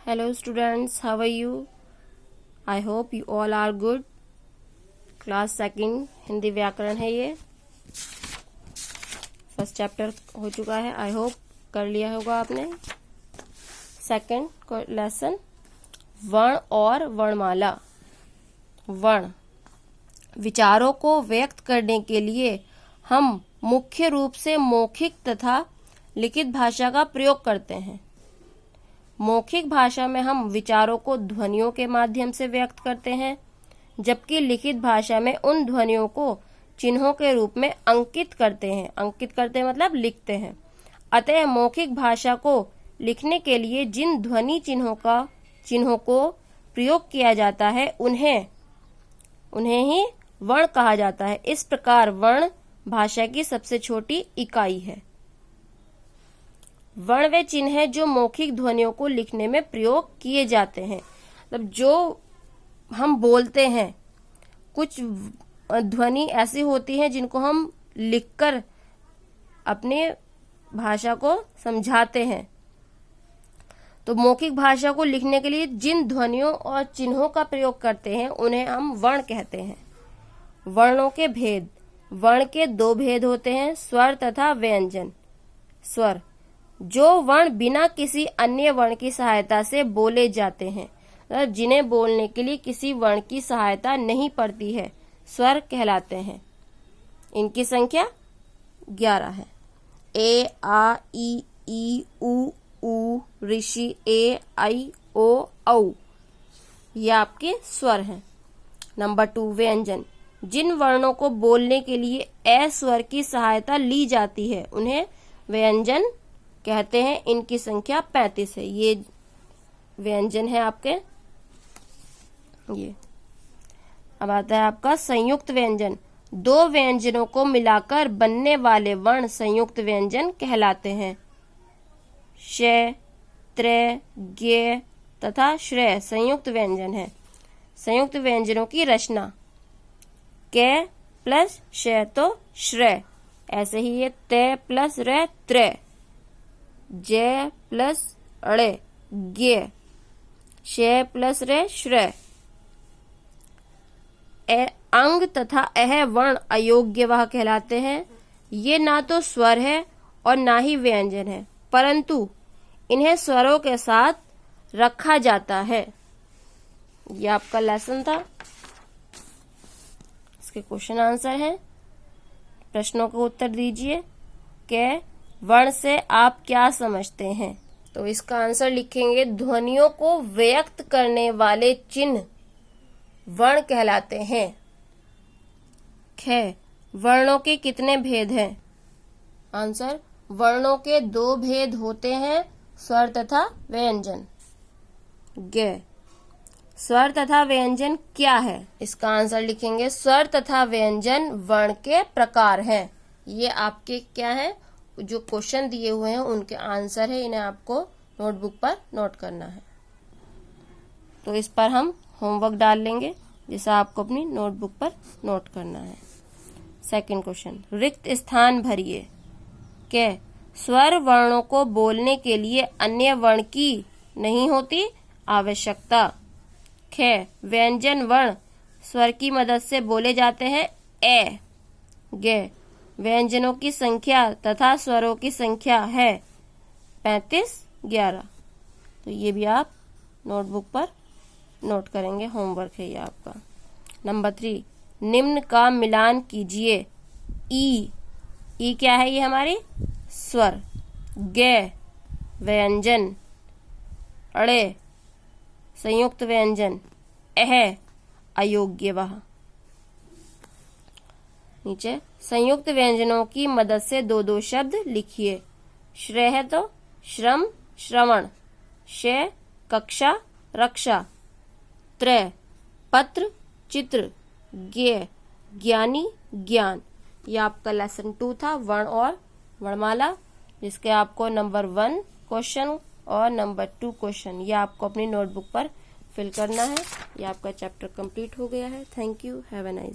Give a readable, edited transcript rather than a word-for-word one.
Hello students, how are you? I hope you all are good. Class second Hindi व्याकरण है ये। First chapter हो चुका है, आई होप कर लिया होगा आपने। सेकंड लेसन वर्ण और वर्णमाला। वर्ण विचारों को व्यक्त करने के लिए हम मुख्य रूप से मौखिक तथा लिखित भाषा का प्रयोग करते हैं। मौखिक भाषा में हम विचारों को ध्वनियों के माध्यम से व्यक्त करते हैं, जबकि लिखित भाषा में उन ध्वनियों को चिन्हों के रूप में अंकित करते हैं। अंकित करते हैं मतलब लिखते हैं। अतः मौखिक भाषा को लिखने के लिए जिन ध्वनि चिन्हों को प्रयोग किया जाता है उन्हें ही वर्ण कहा जाता है। इस प्रकार वर्ण भाषा की सबसे छोटी इकाई है। वर्ण वे चिन्ह है जो मौखिक ध्वनियों को लिखने में प्रयोग किए जाते हैं। मतलब जो हम बोलते हैं, कुछ ध्वनि ऐसी होती हैं जिनको हम लिखकर अपने भाषा को समझाते हैं। तो मौखिक भाषा को लिखने के लिए जिन ध्वनियों और चिन्हों का प्रयोग करते हैं उन्हें हम वर्ण कहते हैं। वर्णों के भेद। वर्ण के दो भेद होते हैं, स्वर तथा व्यंजन। स्वर जो वर्ण बिना किसी अन्य वर्ण की सहायता से बोले जाते हैं, मतलब जिन्हें बोलने के लिए किसी वर्ण की सहायता नहीं पड़ती है, स्वर कहलाते हैं। इनकी संख्या 11 है। ए, आ, ई, उ, ऋषि, ए, आई, ओ, औ। ये आपके स्वर हैं। नंबर 2 व्यंजन। जिन वर्णों को बोलने के लिए ए स्वर की सहायता ली जाती है उन्हें व्यंजन कहते हैं। इनकी संख्या 35 है। ये व्यंजन है आपके। ये अब आता है आपका संयुक्त व्यंजन। दो व्यंजनों को मिलाकर बनने वाले वर्ण संयुक्त व्यंजन कहलाते हैं। श, त्र, ज्ञ तथा श्रेय संयुक्त व्यंजन है। संयुक्त व्यंजनों की रचना क प्लस श तो श्रेय, ऐसे ही ये त प्लस र त्र, ज प्लस अड़े ज्ञ, श प्लस रे श्रेय। अंग तथा अह वर्ण अयोग्यवाह कहलाते हैं। ये ना तो स्वर है और ना ही व्यंजन है, परंतु इन्हें स्वरों के साथ रखा जाता है। ये आपका लेसन था। इसके क्वेश्चन आंसर हैं। प्रश्नों को उत्तर दीजिए। के वर्ण से आप क्या समझते हैं? तो इसका आंसर लिखेंगे ध्वनियों को व्यक्त करने वाले चिन्ह वर्ण कहलाते हैं। ख वर्णों के कितने भेद हैं? आंसर वर्णों के 2 भेद होते हैं, स्वर तथा व्यंजन। ग स्वर तथा व्यंजन क्या है? इसका आंसर लिखेंगे स्वर तथा व्यंजन वर्ण के प्रकार हैं। ये आपके क्या है, जो क्वेश्चन दिए हुए हैं उनके आंसर है। इन्हें आपको नोटबुक पर नोट करना है। तो इस पर हम होमवर्क डाल लेंगे, जिसे आपको अपनी नोटबुक पर नोट करना है। सेकंड क्वेश्चन, रिक्त स्थान भरिए। के स्वर वर्णों को बोलने के लिए अन्य वर्ण की नहीं होती आवश्यकता। ख व्यंजन वर्ण स्वर की मदद से बोले जाते हैं। ए ग व्यंजनों की संख्या तथा स्वरों की संख्या है 35, 11। तो ये भी आप नोटबुक पर नोट करेंगे, होमवर्क है ये आपका। नंबर 3 निम्न का मिलान कीजिए। ई क्या है? ये हमारी स्वर। ग व्यंजन, अड़े संयुक्त व्यंजन, अह अयोग्यवाह। नीचे संयुक्त व्यंजनों की मदद से 2 शब्द लिखिए। श्रेय है तो श्रम, श्रवण। श कक्षा, रक्षा। त्र पत्र, चित्र। ज्ञ ज्ञानी, ज्ञान। ये आपका लेसन 2 था, वर्ण और वर्णमाला, जिसके आपको नंबर 1 क्वेश्चन और नंबर 2 क्वेश्चन ये आपको अपनी नोटबुक पर फिल करना है। ये आपका चैप्टर कंप्लीट हो गया है। Thank you. Have a nice